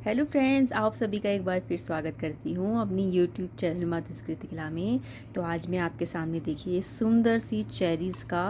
Hello friends, आप सभी का एक बार फिर स्वागत करती हूँ अपनी यूट्यूब चैनल माधुस्कृति कला में। तो आज मैं आपके सामने देखिए सुंदर सी चेरीज़ का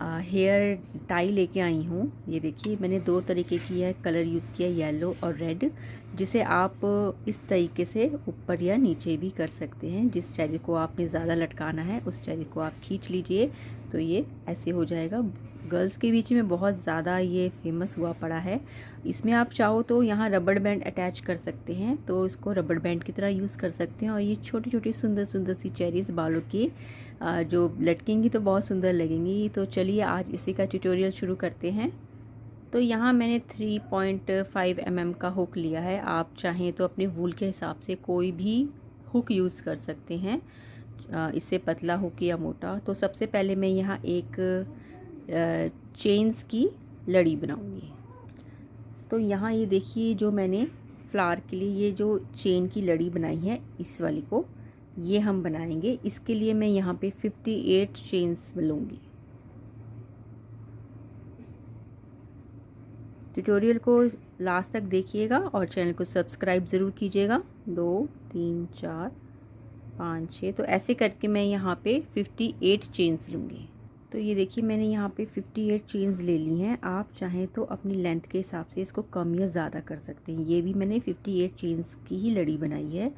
हेयर टाई लेके आई हूँ। ये देखिए मैंने दो तरीके की है कलर यूज़ किया, येलो और रेड, जिसे आप इस तरीके से ऊपर या नीचे भी कर सकते हैं। जिस चेरी को आपने ज़्यादा लटकाना है उस चेरी को आप खींच लीजिए तो ये ऐसे हो जाएगा। गर्ल्स के बीच में बहुत ज़्यादा ये फेमस हुआ पड़ा है। इसमें आप चाहो तो यहाँ रबड़ बैंड अटैच कर सकते हैं, तो इसको रबड़ बैंड की तरह यूज़ कर सकते हैं। और ये छोटी छोटी सुंदर सुंदर सी चेरीज़ बालों की जो लटकेंगी तो बहुत सुंदर लगेंगी। तो चलिए आज इसी का ट्यूटोरियल शुरू करते हैं। तो यहाँ मैंने 3.5 mm का हुक लिया है। आप चाहें तो अपने वूल के हिसाब से कोई भी हुक यूज़ कर सकते हैं, इससे पतला हुक या मोटा। तो सबसे पहले मैं यहाँ एक चेन्स की लड़ी बनाऊंगी। तो यहाँ ये देखिए जो मैंने फ्लावर के लिए ये जो चेन की लड़ी बनाई है, इस वाली को ये हम बनाएंगे। इसके लिए मैं यहाँ पे 58 चेन्स लूँगी। ट्यूटोरियल को लास्ट तक देखिएगा और चैनल को सब्सक्राइब ज़रूर कीजिएगा। 2 3 4 5 6, तो ऐसे करके मैं यहाँ पे 58 चेन्स लूँगी। तो ये देखिए मैंने यहाँ पे 58 चेन्स ले ली हैं। आप चाहें तो अपनी लेंथ के हिसाब से इसको कम या ज़्यादा कर सकते हैं। ये भी मैंने 58 चेन्स की ही लड़ी बनाई है।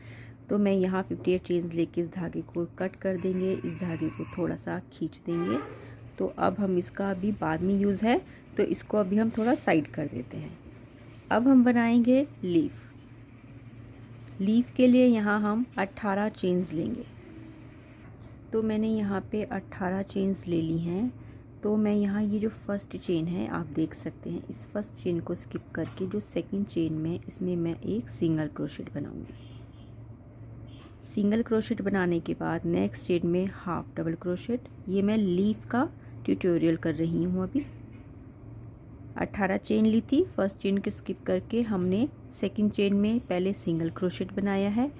तो मैं यहाँ 58 चेन्स लेके इस धागे को कट कर देंगे, इस धागे को थोड़ा सा खींच देंगे। तो अब हम इसका अभी बाद में यूज़ है, तो इसको अभी हम थोड़ा साइड कर देते हैं। अब हम बनाएंगे लीफ। लीफ के लिए यहाँ हम 18 चेन्स लेंगे। तो मैंने यहाँ पे 18 चेन्स ले ली हैं। तो मैं यहाँ ये जो फर्स्ट चेन है आप देख सकते हैं, इस फर्स्ट चेन को स्किप करके जो सेकंड चेन में इसमें मैं एक सिंगल क्रोशेट बनाऊंगी। सिंगल क्रोशेट बनाने के बाद नेक्स्ट चेन में हाफ डबल क्रोशेट। ये मैं लीफ का ट्यूटोरियल कर रही हूँ अभी। 18 चेन ली थी, फर्स्ट चेन को स्किप करके हमने सेकंड चेन में पहले सिंगल क्रोशेट बनाया है,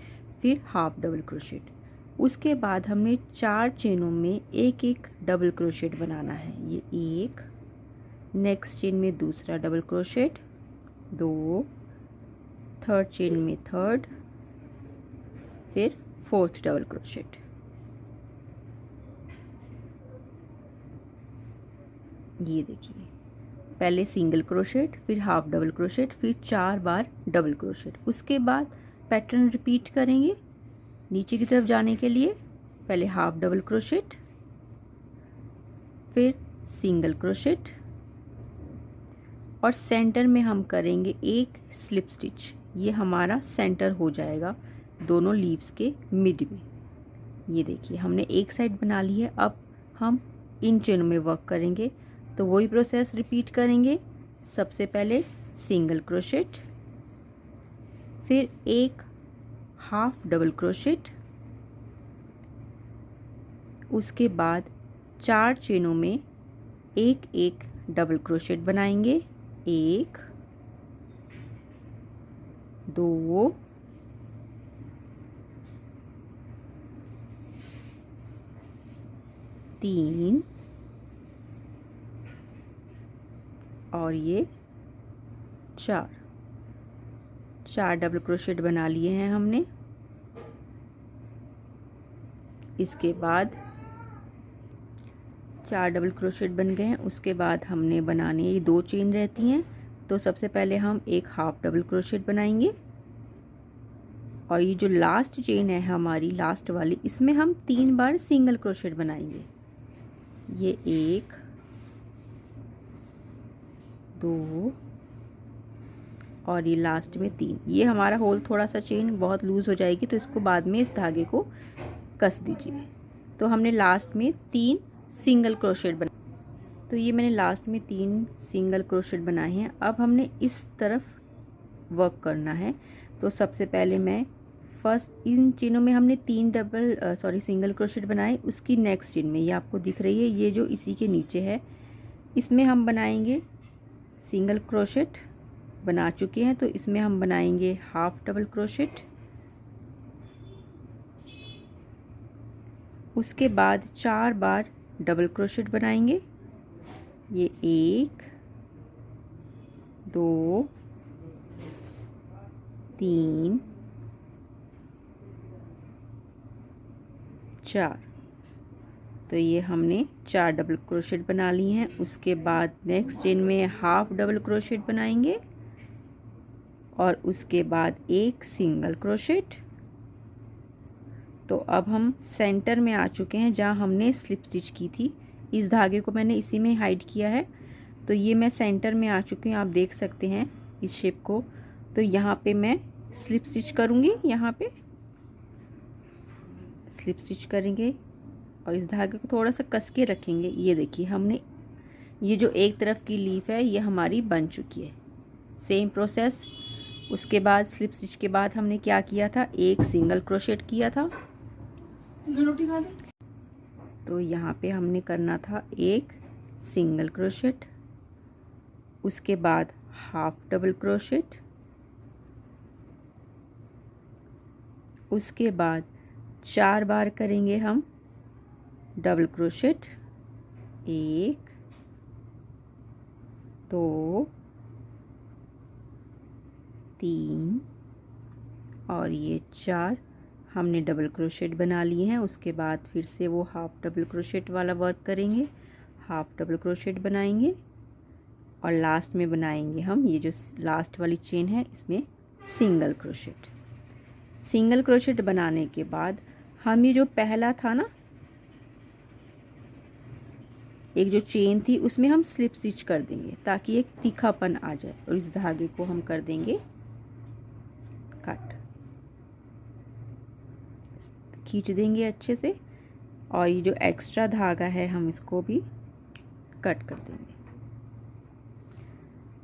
फिर हाफ डबल क्रोशेट। उसके बाद हमने 4 चेनों में एक एक डबल क्रोशेट बनाना है। ये एक, नेक्स्ट चेन में दूसरा डबल क्रोशेट, 2, थर्ड चेन में थर्ड, फिर फोर्थ डबल क्रोशेट। ये देखिए पहले सिंगल क्रोशेट, फिर हाफ डबल क्रोशेट, फिर 4 बार डबल क्रोशेट। उसके बाद पैटर्न रिपीट करेंगे। नीचे की तरफ जाने के लिए पहले हाफ डबल क्रोशेट, फिर सिंगल क्रोशेट, और सेंटर में हम करेंगे एक स्लिप स्टिच। ये हमारा सेंटर हो जाएगा दोनों लीव्स के मिड में। ये देखिए हमने एक साइड बना ली है। अब हम इन चेनों में वर्क करेंगे, तो वही प्रोसेस रिपीट करेंगे। सबसे पहले सिंगल क्रोशेट, फिर एक हाफ डबल क्रोशेट, उसके बाद 4 चेनों में एक एक डबल क्रोशेट बनाएंगे। 1 2 3 और ये 4 डबल क्रोशेट बना लिए हैं हमने। इसके बाद 4 डबल क्रोशेट बन गए हैं। उसके बाद हमने बनाने, ये 2 चेन रहती हैं, तो सबसे पहले हम एक हाफ डबल क्रोशेट बनाएंगे। और ये जो लास्ट चेन है हमारी लास्ट वाली, इसमें हम 3 बार सिंगल क्रोशेट बनाएंगे। ये 1 2 और ये लास्ट में 3। ये हमारा होल थोड़ा सा चेन बहुत लूज हो जाएगी, तो इसको बाद में इस धागे को कस दीजिए। तो हमने लास्ट में 3 सिंगल क्रोशेट बनाए। तो ये मैंने लास्ट में 3 सिंगल क्रोशेट बनाए हैं। अब हमने इस तरफ वर्क करना है। तो सबसे पहले मैं फर्स्ट इन चेनों में हमने 3 सिंगल क्रोशेट बनाए। उसकी नेक्स्ट चेन में ये आपको दिख रही है, ये जो इसी के नीचे है, इसमें हम बनाएंगे सिंगल क्रोशेट। बना चुके हैं, तो इसमें हम बनाएंगे हाफ डबल क्रोशेट। उसके बाद 4 बार डबल क्रोशेट बनाएंगे। ये 1 2 3 4। तो ये हमने 4 डबल क्रोशेट बना ली हैं। उसके बाद नेक्स्ट चेन में हाफ डबल क्रोशेट बनाएंगे और उसके बाद एक सिंगल क्रोशेट। तो अब हम सेंटर में आ चुके हैं जहाँ हमने स्लिप स्टिच की थी। इस धागे को मैंने इसी में हाइड किया है। तो ये मैं सेंटर में आ चुकी हूँ, आप देख सकते हैं इस शेप को। तो यहाँ पे मैं स्लिप स्टिच करूँगी, यहाँ पे स्लिप स्टिच करेंगे और इस धागे को थोड़ा सा कस के रखेंगे। ये देखिए हमने ये जो एक तरफ की लीफ है ये हमारी बन चुकी है। Same process. उसके बाद स्लिप स्टिच के बाद हमने क्या किया था, एक सिंगल क्रोशेट किया था। तो यहाँ पे हमने करना था एक सिंगल क्रोशेट, उसके बाद हाफ डबल क्रोशेट, उसके बाद 4 बार करेंगे हम डबल क्रोशेट। 1 2 3 और ये 4 हमने डबल क्रोशेट बना लिए हैं। उसके बाद फिर से वो हाफ डबल क्रोशेट वाला वर्क करेंगे, हाफ डबल क्रोशेट बनाएंगे और लास्ट में बनाएंगे हम ये जो लास्ट वाली चेन है इसमें सिंगल क्रोशेट। सिंगल क्रोशेट बनाने के बाद हम ये जो पहला था ना, एक जो चेन थी उसमें हम स्लिप स्टिच कर देंगे ताकि एक तीखापन आ जाए और इस धागे को हम कर देंगे कट, खींच देंगे अच्छे से और ये जो एक्स्ट्रा धागा है हम इसको भी कट कर देंगे।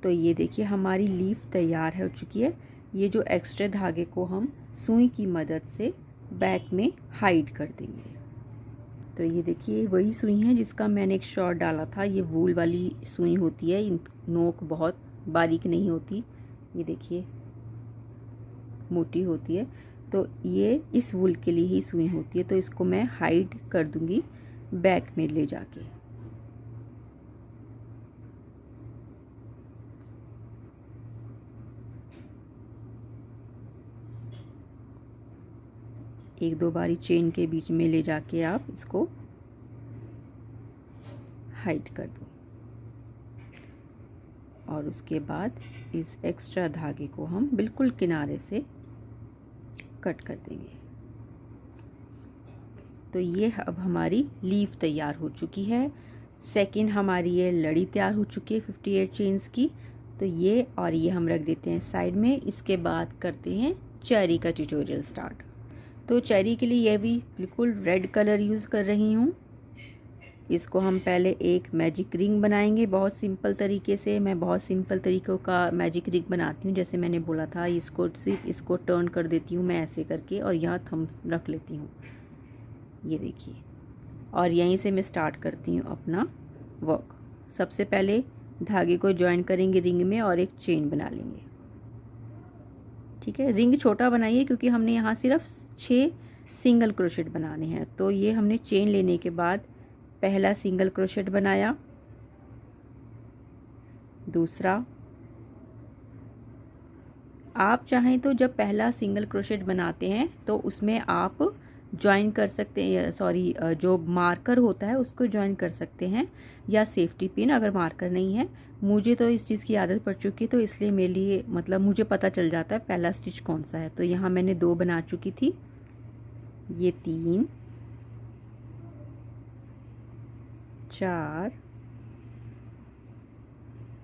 तो ये देखिए हमारी लीफ तैयार हो चुकी है। ये जो एक्स्ट्रा धागे को हम सुई की मदद से बैक में हाइड कर देंगे। तो ये देखिए वही सुई है जिसका मैंने एक शॉर्ट डाला था। ये वूल वाली सुई होती है, नोक बहुत बारीक नहीं होती, ये देखिए मोटी होती है। तो ये इस वूल के लिए ही सुई होती है। तो इसको मैं हाइड कर दूंगी बैक में ले जाके। एक दो बारी चेन के बीच में ले जाके आप इसको हाइड कर दो और उसके बाद इस एक्स्ट्रा धागे को हम बिल्कुल किनारे से कट कर देंगे। तो ये अब हमारी लीफ तैयार हो चुकी है। सेकंड हमारी ये लड़ी तैयार हो चुकी है 58 चेन्स की। तो ये और ये हम रख देते हैं साइड में। इसके बाद करते हैं चेरी का ट्यूटोरियल स्टार्ट। तो चेरी के लिए यह भी बिल्कुल रेड कलर यूज़ कर रही हूँ। इसको हम पहले एक मैजिक रिंग बनाएंगे बहुत सिंपल तरीके से। मैं बहुत सिंपल तरीक़ों का मैजिक रिंग बनाती हूँ। जैसे मैंने बोला था, इसको सिर्फ इसको टर्न कर देती हूँ मैं ऐसे करके और यहाँ थंब रख लेती हूँ, ये देखिए। और यहीं से मैं स्टार्ट करती हूँ अपना वर्क। सबसे पहले धागे को ज्वाइन करेंगे रिंग में और एक चेन बना लेंगे। ठीक है, रिंग छोटा बनाइए क्योंकि हमने यहाँ सिर्फ 6 सिंगल क्रोशेट बनाने हैं। तो ये हमने चेन लेने के बाद पहला सिंगल क्रोशेट बनाया, दूसरा। आप चाहें तो जब पहला सिंगल क्रोशेट बनाते हैं तो उसमें आप ज्वाइन कर सकते हैं, सॉरी जो मार्कर होता है उसको ज्वाइन कर सकते हैं या सेफ्टी पिन अगर मार्कर नहीं है। मुझे तो इस चीज़ की आदत पड़ चुकी है तो इसलिए मेरे लिए मतलब मुझे पता चल जाता है पहला स्टिच कौन सा है। तो यहाँ मैंने 2 बना चुकी थी, ये 3 4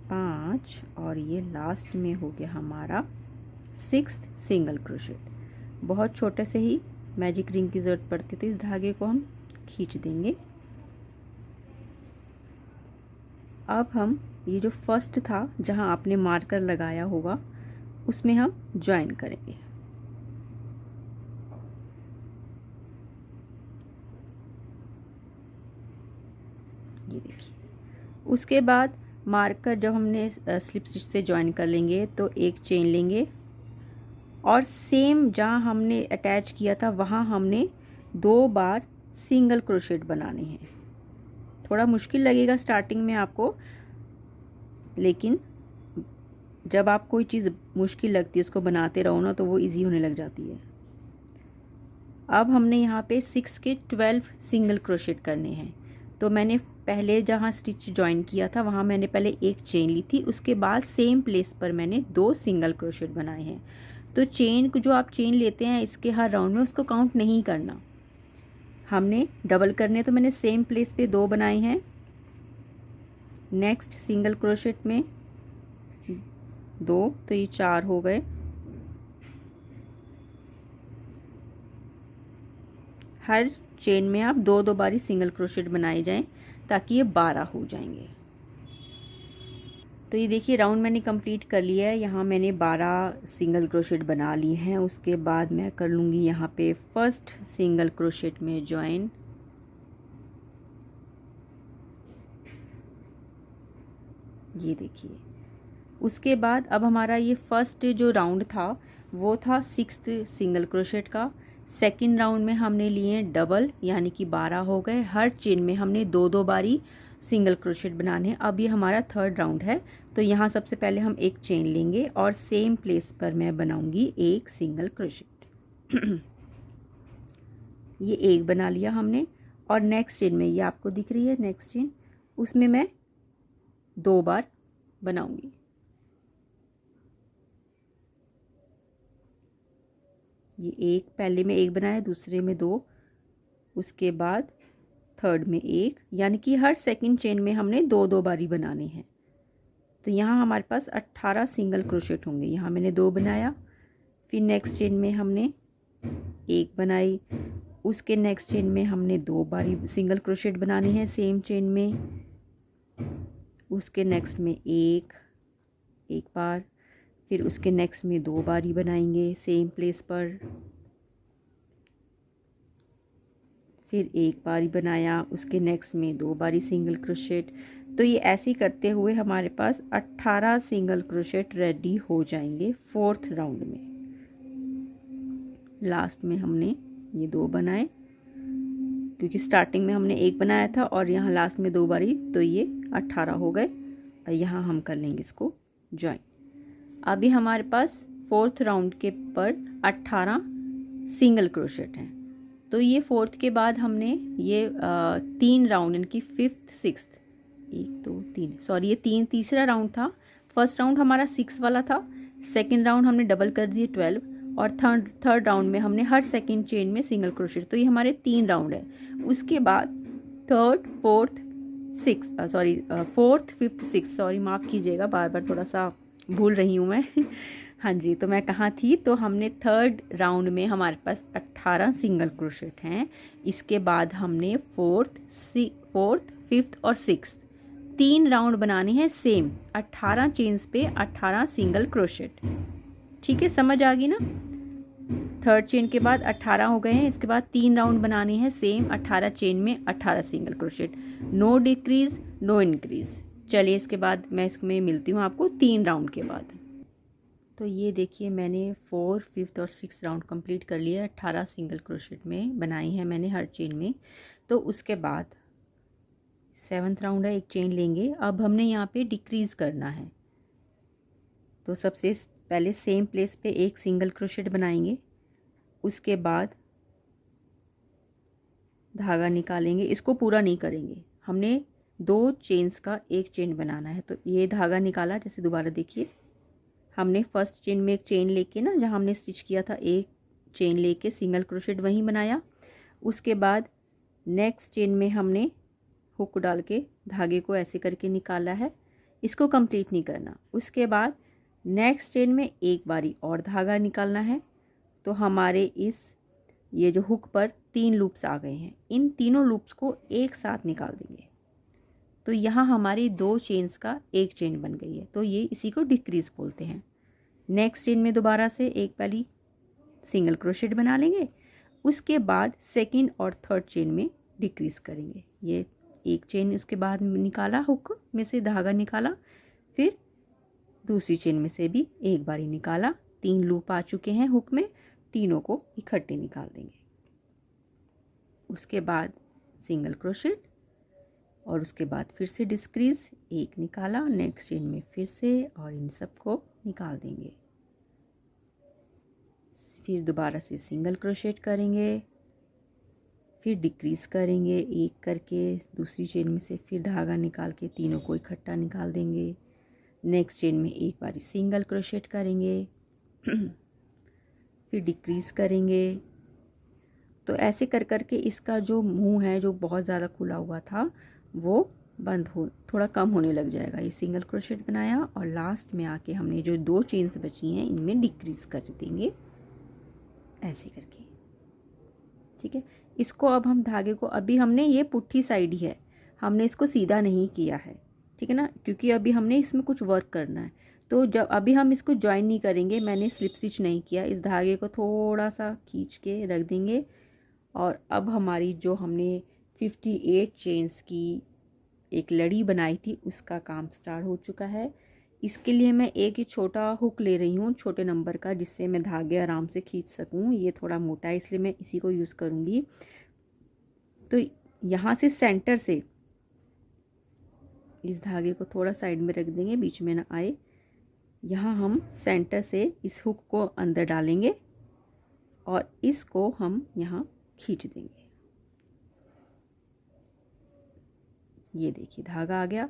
5 और ये लास्ट में हो गया हमारा 6th सिंगल क्रोशेट। बहुत छोटे से ही मैजिक रिंग की ज़रूरत पड़ती है। तो इस धागे को हम खींच देंगे। अब हम ये जो फर्स्ट था जहां आपने मार्कर लगाया होगा उसमें हम ज्वाइन करेंगे। ये देखिए, उसके बाद मार्कर जब हमने स्लिप स्टिच से ज्वाइन कर लेंगे तो एक चेन लेंगे और सेम जहाँ हमने अटैच किया था वहाँ हमने 2 बार सिंगल क्रोशेट बनाने हैं। थोड़ा मुश्किल लगेगा स्टार्टिंग में आपको, लेकिन जब आप कोई चीज़ मुश्किल लगती है उसको बनाते रहो ना तो वो इजी होने लग जाती है। अब हमने यहाँ पे 6 के 12 सिंगल क्रोशेट करने हैं। तो मैंने पहले जहाँ स्टिच ज्वाइन किया था वहाँ मैंने पहले एक चेन ली थी, उसके बाद सेम प्लेस पर मैंने 2 सिंगल क्रोशेट बनाए हैं। तो चेन को जो आप चेन लेते हैं इसके हर राउंड में उसको काउंट नहीं करना, हमने डबल करने। तो मैंने सेम प्लेस पे 2 बनाए हैं। नेक्स्ट सिंगल क्रोशेट में 2, तो ये 4 हो गए। हर चेन में आप 2-2 बारी सिंगल क्रोशेट बनाए जाएं ताकि ये 12 हो जाएंगे। तो ये देखिए राउंड मैंने कंप्लीट कर लिया है। यहाँ मैंने 12 सिंगल क्रोशेट बना लिए हैं। उसके बाद मैं कर लूँगी यहाँ पे फर्स्ट सिंगल क्रोशेट में ज्वाइन। ये देखिए, उसके बाद अब हमारा ये फर्स्ट जो राउंड था वो था 6th सिंगल क्रोशेट का। सेकंड राउंड में हमने लिए डबल, यानी कि 12 हो गए। हर चेन में हमने 2-2 बारी सिंगल क्रोशेट बनाने हैं। अब ये हमारा थर्ड राउंड है। तो यहाँ सबसे पहले हम एक चेन लेंगे और सेम प्लेस पर मैं बनाऊंगी एक सिंगल क्रोशेट। ये एक बना लिया हमने। और नेक्स्ट चेन में, ये आपको दिख रही है नेक्स्ट चेन, उसमें मैं 2 बार बनाऊंगी। ये एक, पहले में एक बनाया, दूसरे में 2, उसके बाद थर्ड में 1, यानी कि हर सेकंड चेन में हमने 2-2 बारी बनाने हैं। तो यहाँ हमारे पास 18 सिंगल क्रोशेट होंगे। यहाँ मैंने 2 बनाया, फिर नेक्स्ट चेन में हमने 1 बनाई, उसके नेक्स्ट चेन में हमने 2 बारी सिंगल क्रोशेट बनानी है सेम चेन में, उसके नेक्स्ट में एक बार, फिर उसके नेक्स्ट में 2 बारी बनाएंगे सेम प्लेस पर, फिर 1 बारी बनाया, उसके नेक्स्ट में 2 बारी सिंगल क्रोशेट। तो ये ऐसे करते हुए हमारे पास 18 सिंगल क्रोशेट रेडी हो जाएंगे फोर्थ राउंड में। लास्ट में हमने ये 2 बनाए, क्योंकि स्टार्टिंग में हमने 1 बनाया था और यहाँ लास्ट में 2 बारी, तो ये 18 हो गए। और यहाँ हम कर लेंगे इसको ज्वाइन। अभी हमारे पास फोर्थ राउंड के पर 18 सिंगल क्रोशेट हैं। तो ये फोर्थ के बाद हमने ये 3 राउंड, इनकी 5th 6th, 1 2 3, सॉरी ये तीसरा राउंड था। फर्स्ट राउंड हमारा 6 वाला था, सेकंड राउंड हमने डबल कर दिए 12, और थर्ड राउंड में हमने हर सेकंड चेन में सिंगल क्रोशेट। तो ये हमारे 3 राउंड है। उसके बाद third, fourth, 5th 6th, sorry माफ़ कीजिएगा, बार बार थोड़ा सा भूल रही हूँ मैं। हाँ जी, तो मैं कहाँ थी, तो हमने थर्ड राउंड में हमारे पास 18 सिंगल क्रोशेट हैं। इसके बाद हमने फोर्थ, 5th और 6th 3 राउंड बनाने हैं सेम, 18 चेन्स पे 18 सिंगल क्रोशेट। ठीक है, समझ आ गई ना। थर्ड चेन के बाद 18 हो गए हैं। इसके बाद 3 राउंड बनाने हैं सेम, 18 चेन में 18 single crochet, no decrease no increase. चलिए इसके बाद मैं इसमें मिलती हूँ आपको 3 राउंड के बाद। तो ये देखिए मैंने 4, 5th और 6th राउंड कंप्लीट कर लिया। 18 सिंगल क्रोशेट में बनाई है मैंने हर चेन में। तो उसके बाद 7th राउंड है, एक चेन लेंगे। अब हमने यहाँ पे डिक्रीज़ करना है। तो सबसे पहले सेम प्लेस पे एक सिंगल क्रोशेट बनाएंगे, उसके बाद धागा निकालेंगे। इसको पूरा नहीं करेंगे, हमने 2 चेन्स का एक चेन बनाना है। तो ये धागा निकाला, जैसे दोबारा देखिए, हमने फर्स्ट चेन में एक चेन लेके ना, जहाँ हमने स्टिच किया था, एक चेन लेके सिंगल क्रोशेट वहीं बनाया। उसके बाद नेक्स्ट चेन में हमने हुक डाल के धागे को ऐसे करके निकाला है। इसको कंप्लीट नहीं करना। उसके बाद नेक्स्ट चेन में एक बारी और धागा निकालना है। तो हमारे ये जो हुक पर 3 लूप्स आ गए हैं, इन तीनों लूप्स को एक साथ निकाल देंगे। तो यहाँ हमारी 2 चेन्स का एक चेन बन गई है। तो ये इसी को डिक्रीज बोलते हैं। नेक्स्ट चेन में दोबारा से एक बारी सिंगल क्रोशेट बना लेंगे। उसके बाद सेकंड और थर्ड चेन में डिक्रीज करेंगे। ये एक चेन उसके बाद निकाला, हुक में से धागा निकाला, फिर दूसरी चेन में से भी एक बारी निकाला। 3 लूप आ चुके हैं हुक में, तीनों को इकट्ठे निकाल देंगे। उसके बाद सिंगल क्रोशेट और उसके बाद फिर से डिक्रीज, एक निकाला, नेक्स्ट चेन में फिर से, और इन सब को निकाल देंगे। फिर दोबारा से सिंगल क्रोशेट करेंगे, फिर डिक्रीज करेंगे एक करके दूसरी चेन में से, फिर धागा निकाल के तीनों को इकट्ठा निकाल देंगे। नेक्स्ट चेन में एक बारी सिंगल क्रोशेट करेंगे फिर डिक्रीज करेंगे। तो ऐसे कर कर के इसका जो मुंह है जो बहुत ज़्यादा खुला हुआ था वो बंद हो, थोड़ा कम होने लग जाएगा। ये सिंगल क्रोशेट बनाया और लास्ट में आके हमने जो 2 चेन्स बची हैं इनमें डिक्रीज कर देंगे ऐसे करके। ठीक है, इसको अब हम धागे को, अभी हमने ये पुट्ठी साइड ही है, हमने इसको सीधा नहीं किया है, ठीक है ना, क्योंकि अभी हमने इसमें कुछ वर्क करना है। तो जब अभी हम इसको ज्वाइन नहीं करेंगे, मैंने स्लिप स्टिच नहीं किया, इस धागे को थोड़ा सा खींच के रख देंगे। और अब हमारी जो हमने 58 चेन्स की एक लड़ी बनाई थी उसका काम स्टार्ट हो चुका है। इसके लिए मैं एक ही छोटा हुक ले रही हूँ छोटे नंबर का, जिससे मैं धागे आराम से खींच सकूँ। ये थोड़ा मोटा है इसलिए मैं इसी को यूज़ करूँगी। तो यहाँ से सेंटर से इस धागे को थोड़ा साइड में रख देंगे, बीच में ना आए। यहाँ हम सेंटर से इस हुक को अंदर डालेंगे और इसको हम यहाँ खींच देंगे। ये देखिए धागा आ गया,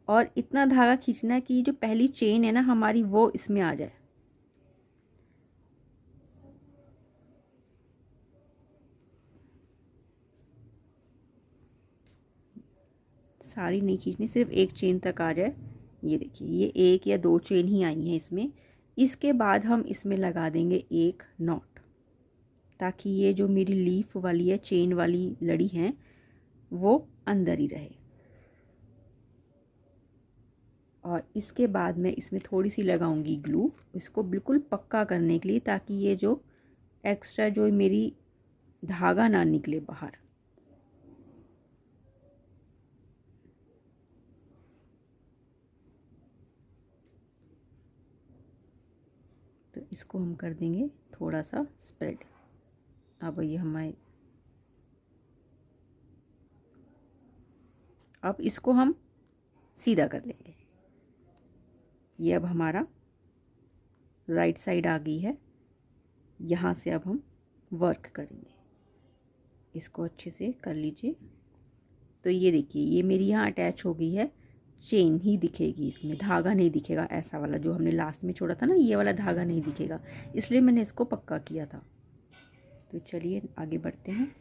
और इतना धागा खींचना है कि जो पहली चेन है ना हमारी वो इसमें आ जाए। सारी नहीं खींचनी, सिर्फ एक चेन तक आ जाए। ये देखिए ये 1 या 2 चेन ही आई हैं इसमें। इसके बाद हम इसमें लगा देंगे एक नॉट, ताकि ये जो मेरी लीफ वाली है चेन वाली लड़ी है वो अंदर ही रहे। और इसके बाद मैं इसमें थोड़ी सी लगाऊंगी ग्लू, इसको बिल्कुल पक्का करने के लिए, ताकि ये जो एक्स्ट्रा जो मेरी धागा ना निकले बाहर। तो इसको हम कर देंगे थोड़ा सा स्प्रेड। अब ये हमारे, अब इसको हम सीधा कर लेंगे। ये अब हमारा राइट साइड आ गई है। यहाँ से अब हम वर्क करेंगे, इसको अच्छे से कर लीजिए। तो ये देखिए ये मेरी यहाँ अटैच हो गई है, चेन ही दिखेगी इसमें, धागा नहीं दिखेगा। ऐसा वाला जो हमने लास्ट में छोड़ा था ना, ये वाला धागा नहीं दिखेगा, इसलिए मैंने इसको पक्का किया था। तो चलिए आगे बढ़ते हैं।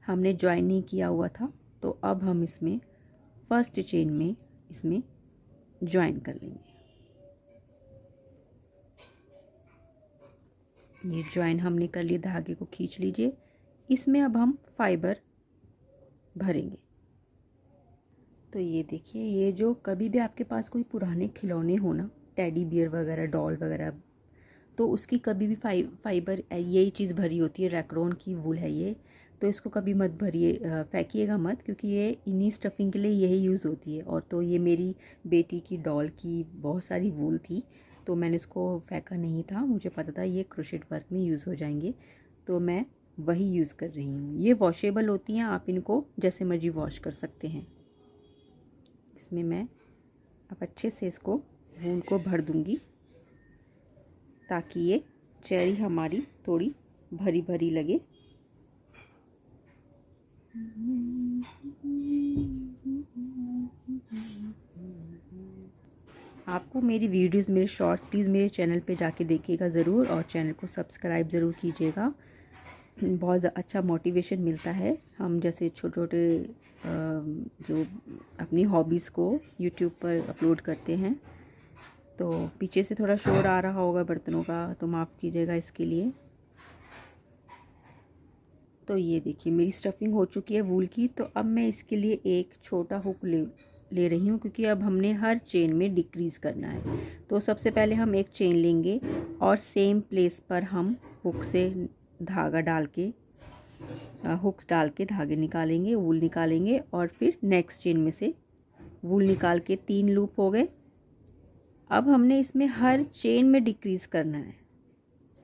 हमने ज्वाइन नहीं किया हुआ था, तो अब हम इसमें फर्स्ट चेन में इसमें ज्वाइन कर लेंगे। ये ज्वाइन हमने कर लिया, धागे को खींच लीजिए। इसमें अब हम फाइबर भरेंगे। तो ये देखिए, ये जो कभी भी आपके पास कोई पुराने खिलौने हो ना, टेडी बियर वगैरह, डॉल वगैरह, तो उसकी कभी भी फाइबर यही चीज़ भरी होती है, रैक्रोन की वूल है ये। तो इसको कभी मत भरिए, फेंकिएगा मत, क्योंकि ये इन्हीं स्टफिंग के लिए यही यूज़ होती है। और तो ये मेरी बेटी की डॉल की बहुत सारी वूल थी, तो मैंने इसको फेंका नहीं था, मुझे पता था ये क्रोशेट वर्क में यूज़ हो जाएंगे, तो मैं वही यूज़ कर रही हूँ। ये वॉशेबल होती हैं, आप इनको जैसे मर्जी वॉश कर सकते हैं। इसमें मैं अब अच्छे से इसको वूल को भर दूँगी, ताकि ये चेरी हमारी थोड़ी भरी भरी लगे। आपको मेरी वीडियोस, मेरे शॉर्ट्स प्लीज़ मेरे चैनल पे जाके देखिएगा ज़रूर, और चैनल को सब्सक्राइब ज़रूर कीजिएगा। बहुत अच्छा मोटिवेशन मिलता है। हम जैसे छोटे छोटे जो अपनी हॉबीज़ को यूट्यूब पर अपलोड करते हैं। तो पीछे से थोड़ा शोर आ रहा होगा बर्तनों का, तो माफ़ कीजिएगा इसके लिए। तो ये देखिए मेरी स्टफिंग हो चुकी है वूल की। तो अब मैं इसके लिए एक छोटा हुक ले रही हूँ, क्योंकि अब हमने हर चेन में डिक्रीज़ करना है। तो सबसे पहले हम एक चेन लेंगे और सेम प्लेस पर हम हुक से धागा डाल के, हुक्स डाल के धागे निकालेंगे, वूल निकालेंगे, और फिर नेक्स्ट चेन में से वूल निकाल के 3 लूप हो गए। अब हमने इसमें हर चेन में डिक्रीज़ करना है,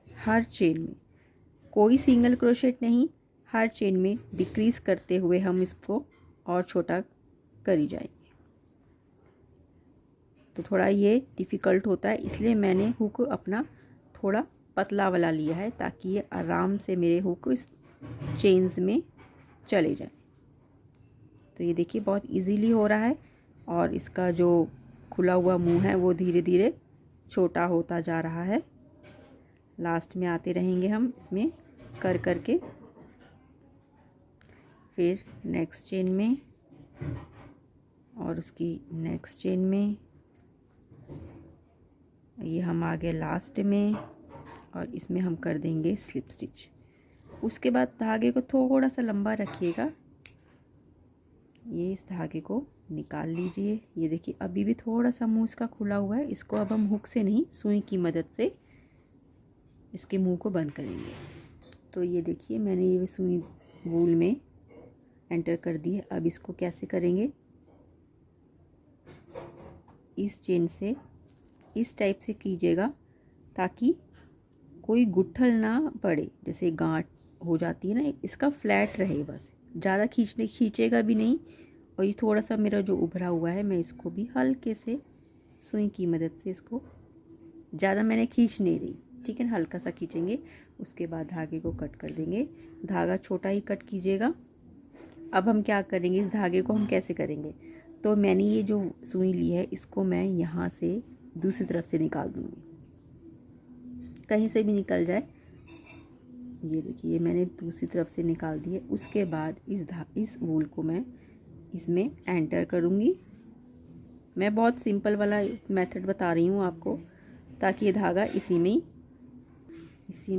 हर चेन में, कोई सिंगल क्रोशेट नहीं, हर चेन में डिक्रीज़ करते हुए हम इसको और छोटा करी जाएंगे। तो थोड़ा ये डिफ़िकल्ट होता है, इसलिए मैंने हुक अपना थोड़ा पतला वाला लिया है ताकि ये आराम से मेरे हुक इस चेन्स में चले जाए। तो ये देखिए बहुत इजीली हो रहा है और इसका जो खुला हुआ मुंह है वो धीरे धीरे छोटा होता जा रहा है। लास्ट में आते रहेंगे हम इसमें कर करके। फिर नेक्स्ट चेन में और उसकी नेक्स्ट चेन में, ये हम आ गए लास्ट में और इसमें हम कर देंगे स्लिप स्टिच। उसके बाद धागे को थोड़ा सा लंबा रखिएगा, ये इस धागे को निकाल लीजिए। ये देखिए अभी भी थोड़ा सा मुंह इसका खुला हुआ है, इसको अब हम हुक से नहीं सुई की मदद से इसके मुंह को बंद करेंगे। तो ये देखिए मैंने ये सुई वूल में एंटर कर दी है। अब इसको कैसे करेंगे, इस चेन से इस टाइप से कीजिएगा ताकि कोई गुट्ठल ना पड़े, जैसे गांठ हो जाती है ना, इसका फ्लैट रहे, बस ज़्यादा खींचेगा भी नहीं। और ये थोड़ा सा मेरा जो उभरा हुआ है मैं इसको भी हल्के से सुई की मदद से इसको, ज़्यादा मैंने खींच नहीं रही, ठीक है ना, हल्का सा खींचेंगे। उसके बाद धागे को कट कर देंगे। धागा छोटा ही कट कीजिएगा। अब हम क्या करेंगे, इस धागे को हम कैसे करेंगे, तो मैंने ये जो सुई ली है इसको मैं यहाँ से दूसरी तरफ से निकाल दूँगी, कहीं से भी निकल जाए। ये देखिए मैंने दूसरी तरफ से निकाल दी है। उसके बाद इस वूल को मैं इसमें एंटर करूँगी। मैं बहुत सिंपल वाला मेथड बता रही हूँ आपको ताकि ये धागा इसी में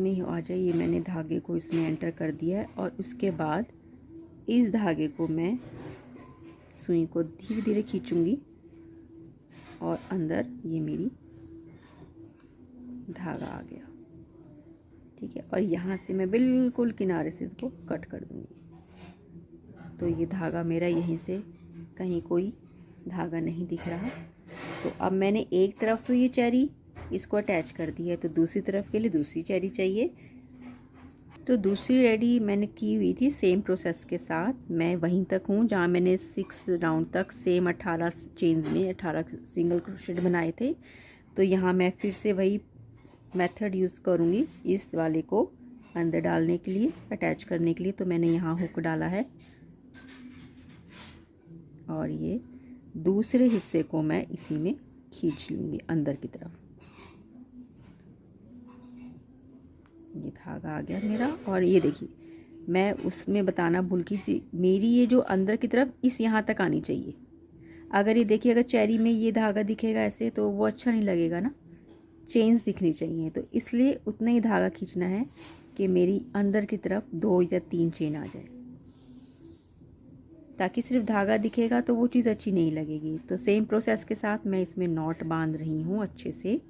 ही आ जाए। ये मैंने धागे को इसमें एंटर कर दिया है और उसके बाद इस धागे को मैं सुई को धीरे धीरे खींचूंगी और अंदर ये मेरी धागा आ गया, ठीक है। और यहाँ से मैं बिल्कुल किनारे से इसको कट कर दूँगी। तो ये धागा मेरा यहीं से, कहीं कोई धागा नहीं दिख रहा। तो अब मैंने एक तरफ तो ये चेरी इसको अटैच कर दी है, तो दूसरी तरफ के लिए दूसरी चेरी चाहिए। तो दूसरी रेडी मैंने की हुई थी सेम प्रोसेस के साथ। मैं वहीं तक हूँ जहाँ मैंने 6 राउंड तक सेम 18 चेन्स में 18 सिंगल क्रोशेट बनाए थे। तो यहाँ मैं फिर से वही मेथड यूज़ करूँगी इस वाले को अंदर डालने के लिए, अटैच करने के लिए। तो मैंने यहाँ हुक डाला है और ये दूसरे हिस्से को मैं इसी में खींच लूँगी अंदर की तरफ। ये धागा आ गया मेरा। और ये देखिए मैं उसमें बताना भूल गई थी, मेरी ये जो अंदर की तरफ इस यहाँ तक आनी चाहिए। अगर ये देखिए अगर चेरी में ये धागा दिखेगा ऐसे तो वो अच्छा नहीं लगेगा ना, चेन्स दिखनी चाहिए। तो इसलिए उतना ही धागा खींचना है कि मेरी अंदर की तरफ 2 या 3 चेन आ जाए, ताकि सिर्फ धागा दिखेगा तो वो चीज़ अच्छी नहीं लगेगी। तो सेम प्रोसेस के साथ मैं इसमें नॉट बांध रही हूँ, अच्छे से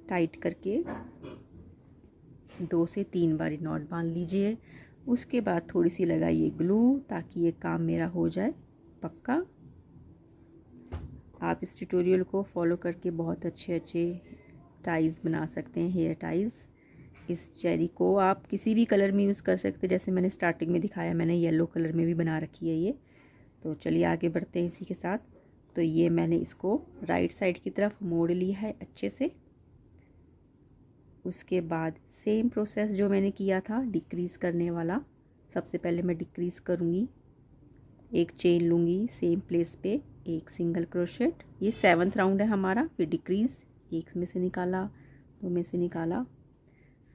टाइट करके 2 से 3 बार नॉट बांध लीजिए। उसके बाद थोड़ी सी लगाइए ग्लू ताकि ये काम मेरा हो जाए पक्का। आप इस ट्यूटोरियल को फॉलो करके बहुत अच्छे टाइज़ बना सकते हैं, हेयर टाइज़। इस चेरी को आप किसी भी कलर में यूज़ कर सकते हैं, जैसे मैंने स्टार्टिंग में दिखाया, मैंने येलो कलर में भी बना रखी है ये। तो चलिए आगे बढ़ते हैं इसी के साथ। तो ये मैंने इसको राइट साइड की तरफ मोड़ लिया है अच्छे से। उसके बाद सेम प्रोसेस जो मैंने किया था डिक्रीज़ करने वाला, सबसे पहले मैं डिक्रीज़ करूँगी, एक चेन लूँगी सेम प्लेस पे, एक सिंगल क्रोशेट, ये 7th राउंड है हमारा। फिर डिक्रीज़, एक में से निकाला, 2 में से निकाला।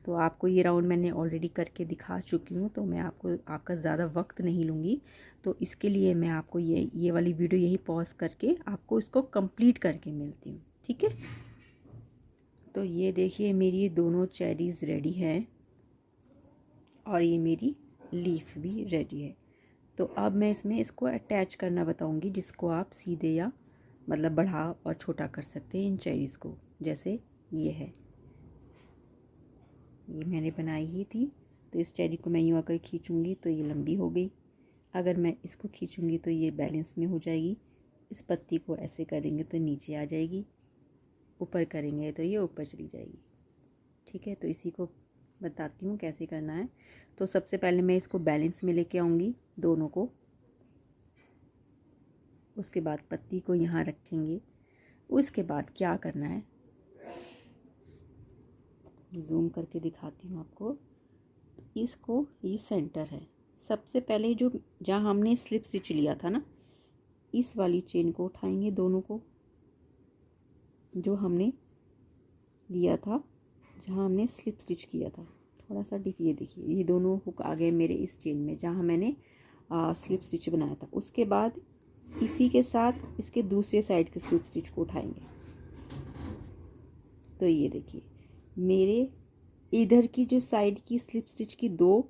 तो आपको ये राउंड मैंने ऑलरेडी करके दिखा चुकी हूँ, तो मैं आपका ज़्यादा वक्त नहीं लूँगी। तो इसके लिए मैं आपको ये वाली वीडियो यही पॉज करके आपको इसको कंप्लीट करके मिलती हूँ, ठीक है। तो ये देखिए मेरी दोनों चेरीज़ रेडी हैं और ये मेरी लीफ भी रेडी है। तो अब मैं इसमें इसको अटैच करना बताऊंगी, जिसको आप सीधे या मतलब बढ़ा और छोटा कर सकते हैं इन चेरीज़ को। जैसे ये है, ये मैंने बनाई ही थी। तो इस चेरी को मैं यूँ आकर खींचूँगी तो ये लंबी हो गई, अगर मैं इसको खींचूँगी तो ये बैलेंस में हो जाएगी। इस पत्ती को ऐसे करेंगे तो नीचे आ जाएगी, ऊपर करेंगे तो ये ऊपर चली जाएगी, ठीक है। तो इसी को बताती हूँ कैसे करना है। तो सबसे पहले मैं इसको बैलेंस में लेके आऊँगी दोनों को, उसके बाद पत्ती को यहाँ रखेंगे। उसके बाद क्या करना है, जूम करके दिखाती हूँ आपको। इसको, ये सेंटर है, सबसे पहले जो जहाँ हमने स्लिप स्टिच लिया था ना, इस वाली चेन को उठाएंगे, दोनों को जो हमने लिया था, जहाँ हमने स्लिप स्टिच किया था। थोड़ा सा डिप, ये देखिए ये दोनों हुक आ गए मेरे इस चेन में जहाँ मैंने स्लिप स्टिच बनाया था। उसके बाद इसी के साथ इसके दूसरे साइड के स्लिप स्टिच को उठाएंगे। तो ये देखिए मेरे इधर की जो साइड की स्लिप स्टिच की 2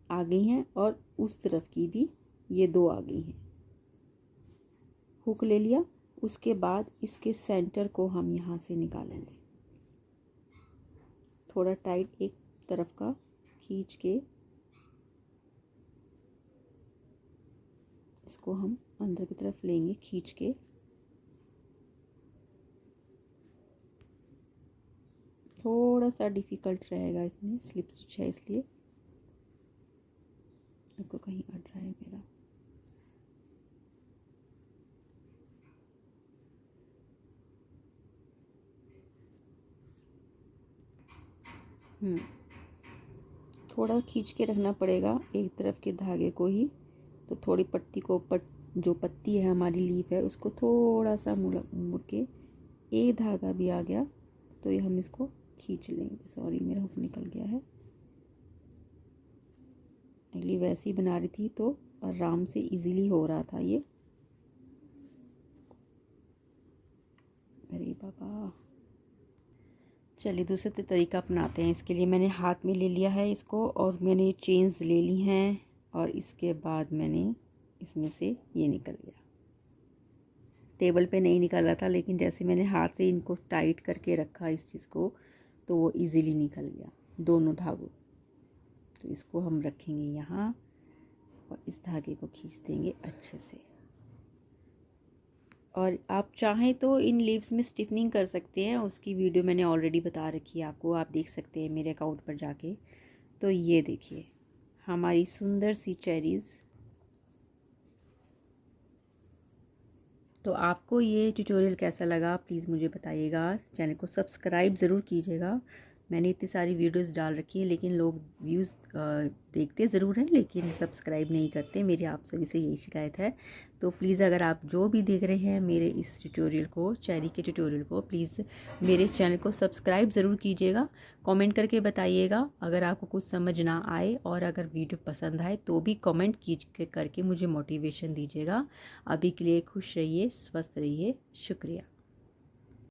आ गई हैं और उस तरफ की भी ये 2 आ गई हैं। हुक ले लिया। उसके बाद इसके सेंटर को हम यहाँ से निकालेंगे, थोड़ा टाइट एक तरफ का खींच के इसको हम अंदर की तरफ लेंगे खींच के। थोड़ा सा डिफ़िकल्ट रहेगा इसमें, स्लिप स्टिच है इसलिए। देखो कहीं अड़ रहा है मेरा। थोड़ा खींच के रखना पड़ेगा एक तरफ के धागे को ही। तो थोड़ी पट्टी को जो पत्ती है हमारी लीफ है उसको थोड़ा सा मुड़ के, एक धागा भी आ गया तो ये हम इसको खींच लेंगे। सॉरी मेरा हुक निकल गया है, अगली वैसे ही बना रही थी तो आराम से इजीली हो रहा था ये। अरे बाबा, चलिए दूसरे तरीका अपनाते हैं। इसके लिए मैंने हाथ में ले लिया है इसको और मैंने चेन्स ले ली हैं और इसके बाद मैंने इसमें से ये निकल गया। टेबल पे नहीं निकला था लेकिन जैसे मैंने हाथ से इनको टाइट करके रखा इस चीज़ को तो वो इजीली निकल गया दोनों धागों। तो इसको हम रखेंगे यहाँ और इस धागे को खींच देंगे अच्छे से। और आप चाहें तो इन लीव्स में स्टिफनिंग कर सकते हैं, उसकी वीडियो मैंने ऑलरेडी बता रखी है आपको, आप देख सकते हैं मेरे अकाउंट पर जाके। तो ये देखिए हमारी सुंदर सी चेरीज़। तो आपको ये ट्यूटोरियल कैसा लगा प्लीज़ मुझे बताइएगा। चैनल को सब्सक्राइब ज़रूर कीजिएगा। मैंने इतनी सारी वीडियोस डाल रखी हैं लेकिन लोग व्यूज़ देखते ज़रूर हैं लेकिन सब्सक्राइब नहीं करते। मेरी आप सभी से यही शिकायत है। तो प्लीज़ अगर आप जो भी देख रहे हैं मेरे इस ट्यूटोरियल को, चेरी के ट्यूटोरियल को, प्लीज़ मेरे चैनल को सब्सक्राइब ज़रूर कीजिएगा। कमेंट करके बताइएगा अगर आपको कुछ समझ ना आए, और अगर वीडियो पसंद आए तो भी कमेंट करके मुझे मोटिवेशन दीजिएगा। अभी के लिए खुश रहिए, स्वस्थ रहिए, शुक्रिया।